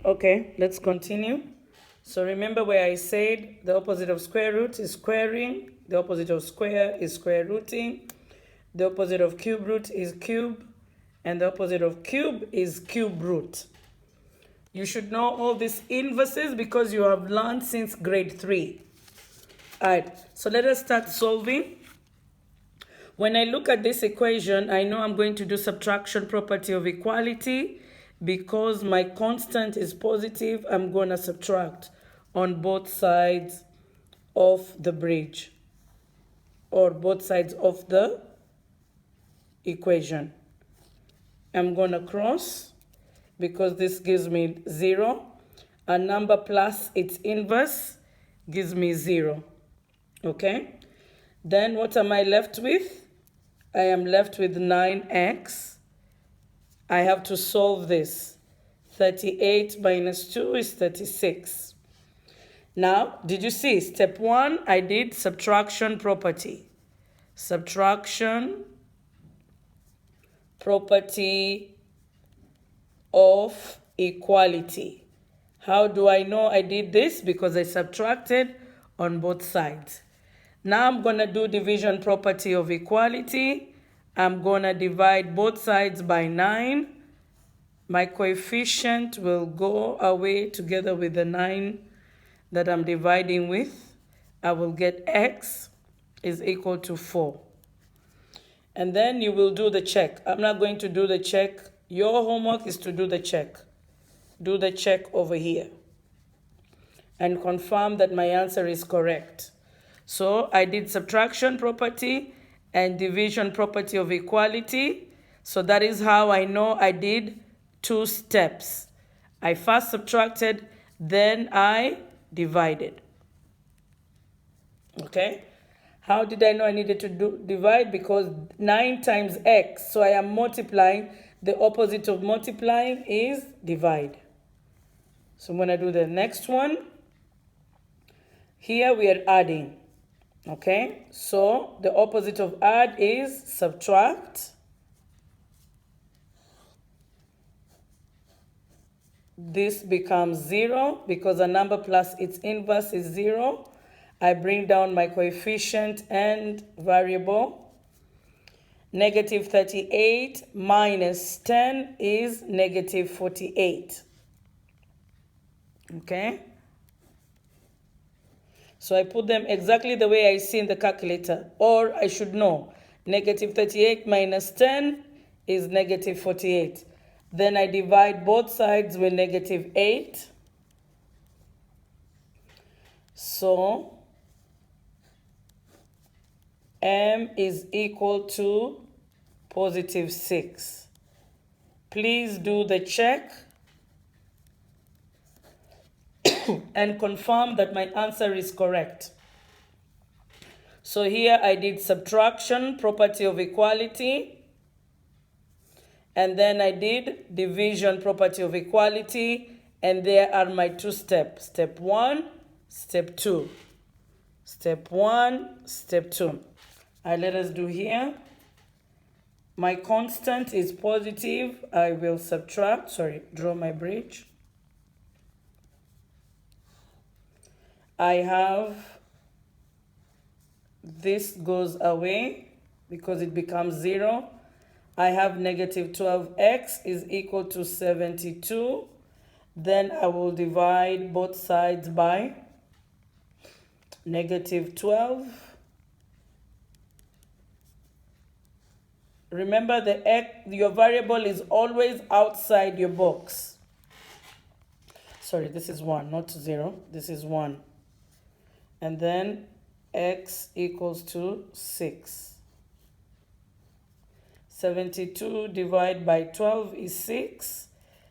Okay, let's continue. So remember where I said the opposite of square root is squaring, the opposite of square is square rooting, the opposite of cube root is cube, and the opposite of cube is cube root. You should know all these inverses because you have learned since grade 3. All right, so let us start solving. When I look at this equation, I know I'm going to do subtraction property of equality. Because my constant is positive, I'm going to subtract on both sides of the bridge or both sides of the equation. I'm going to cross because this gives me 0. A number plus its inverse gives me 0. Okay? Then what am I left with? I am left with 9x. I have to solve this. 38 minus 2 is 36. Now, did you see? Step 1, I did subtraction property. Subtraction property of equality. How do I know I did this? Because I subtracted on both sides. Now I'm going to do division property of equality. I'm going to divide both sides by 9. My coefficient will go away together with the 9 that I'm dividing with. I will get x is equal to 4. And then you will do the check. I'm not going to do the check. Your homework is to do the check. Do the check over here. And confirm that my answer is correct. So I did subtraction property and division property of equality. So that is how I know I did 2 steps. I first subtracted, then I divided. Okay? How did I know I needed to divide? Because 9 times x, so I am multiplying. The opposite of multiplying is divide. So I'm going to do the next one. Here we are adding. Okay, so the opposite of add is subtract. This becomes 0 because a number plus its inverse is 0. I bring down my coefficient and variable. Negative 38 minus 10 is negative 48. Okay. So I put them exactly the way I see in the calculator. Or I should know. Negative 38 minus 10 is negative 48. Then I divide both sides with negative 8. So m is equal to positive 6. Please do the check and confirm that my answer is correct. So here I did subtraction, property of equality. And then I did division, property of equality. And there are my 2 steps. Step 1, step 2. Step 1, step 2. Let us do here. My constant is positive. I will subtract, draw my bridge. I have, this goes away because it becomes 0. I have negative 12x is equal to 72. Then I will divide both sides by negative 12. Remember, your variable is always outside your box. This is 1, not 0. This is 1. And then x equals to 6. 72 divided by 12 is 6.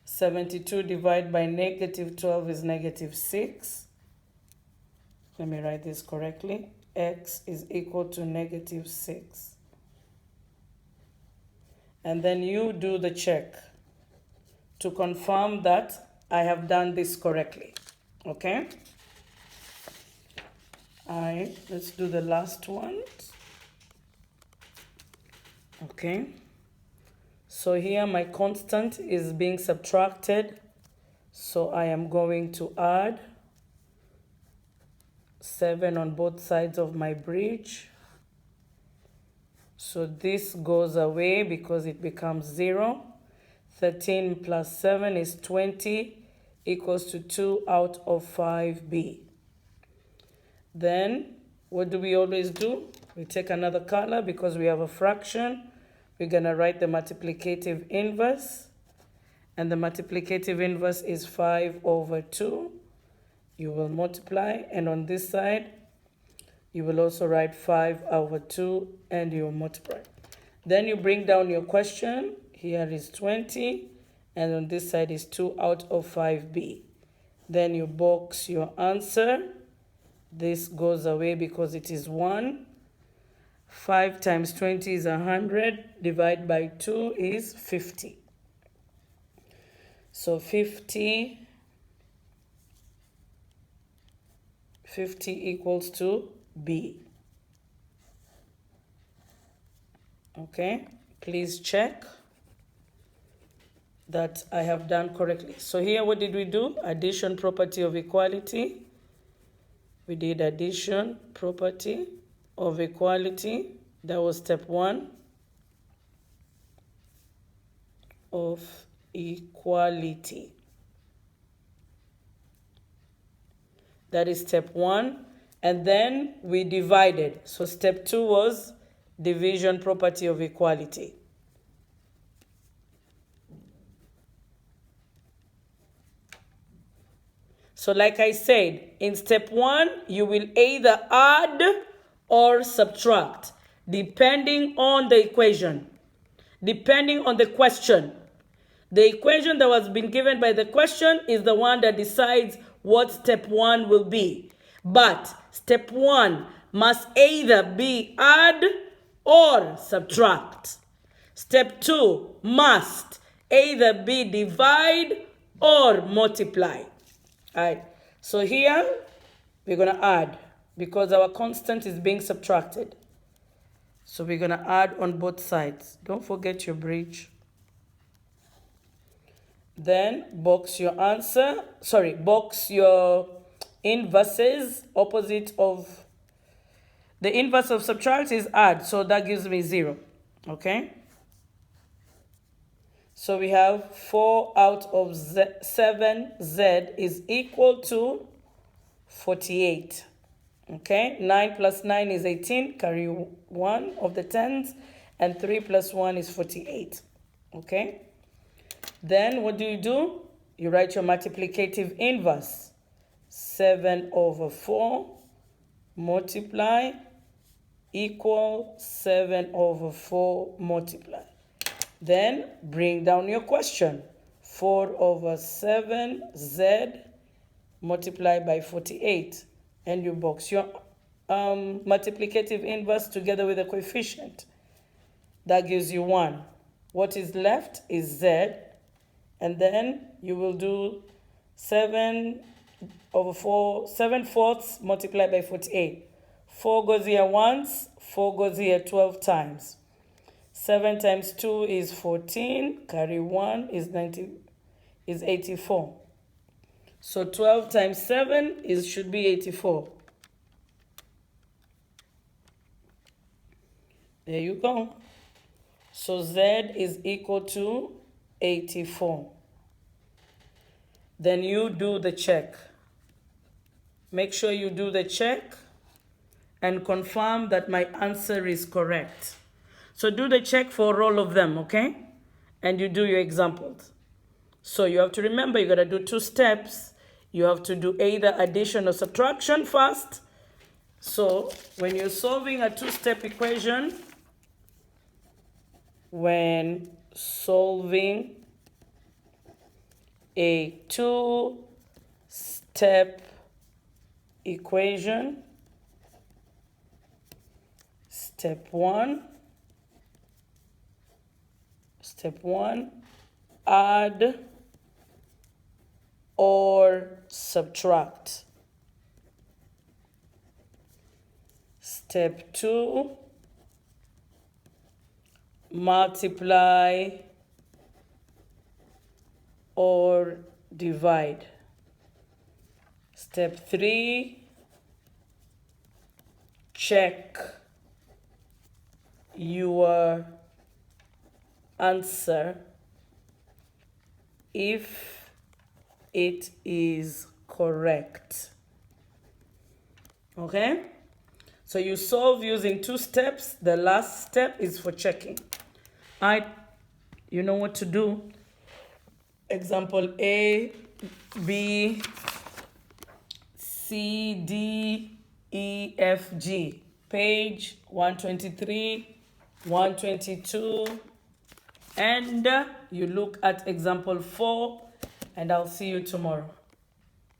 72 divided by negative 12 is negative 6. Let me write this correctly. X is equal to negative 6. And then you do the check to confirm that I have done this correctly. Okay? All right, let's do the last one. Okay. So here my constant is being subtracted. So I am going to add 7 on both sides of my bridge. So this goes away because it becomes 0. 13 plus 7 is 20, equals to 2 out of 5b. Then, what do we always do? We take another color because we have a fraction. We're going to write the multiplicative inverse. And the multiplicative inverse is 5 over 2. You will multiply, and on this side, you will also write 5 over 2, and you will multiply. Then you bring down your question. Here is 20, and on this side is 2 out of 5b. Then you box your answer. This goes away because it is 1. 5 times 20 is 100. Divide by 2 is 50. So 50 equals to B. Okay, please check that I have done correctly. So here, what did we do? Addition, property of equality. We did addition, property of equality. That was step 1 of equality. That is step 1. And then we divided. So step 2 was division, property of equality. So like I said, in step 1, you will either add or subtract, depending on the equation, depending on the question. The equation that was been given by the question is the one that decides what step 1 will be. But step 1 must either be add or subtract. Step 2 must either be divide or multiply. All right, so here we're going to add because our constant is being subtracted. So we're going to add on both sides. Don't forget your bridge. Then box your answer. Sorry, box your inverses. Opposite of the inverse of subtract is add. So that gives me 0. Okay. So we have 4 out of 7, Z is equal to 48. Okay, 9 plus 9 is 18, carry 1 of the tens, and 3 plus 1 is 48. Okay, then what do? You write your multiplicative inverse. 7 over 4 multiply equal 7 over 4 multiply. Then bring down your question. 4 over 7 Z multiplied by 48. And you box your multiplicative inverse together with a coefficient. That gives you 1. What is left is Z. And then you will do 7 over 4, 7/4 multiplied by 48. 4 goes here once, 4 goes here 12 times. 7 times 2 is 14, carry 1 is 84. So 12 times 7 should be 84. There you go. So Z is equal to 84. Then you do the check. Make sure you do the check and confirm that my answer is correct. So do the check for all of them, okay? And you do your examples. So you have to remember, you got to do 2 steps. You have to do either addition or subtraction first. So when you're solving a 2-step equation, when solving a 2-step equation, step 1, add or subtract. Step 2, multiply or divide. Step 3, check your answer if it is correct. Okay? So you solve using 2 steps. The last step is for checking. You know what to do. Example A, B, C, D, E, F, G. Page 123, 122. And you look at example 4, and I'll see you tomorrow.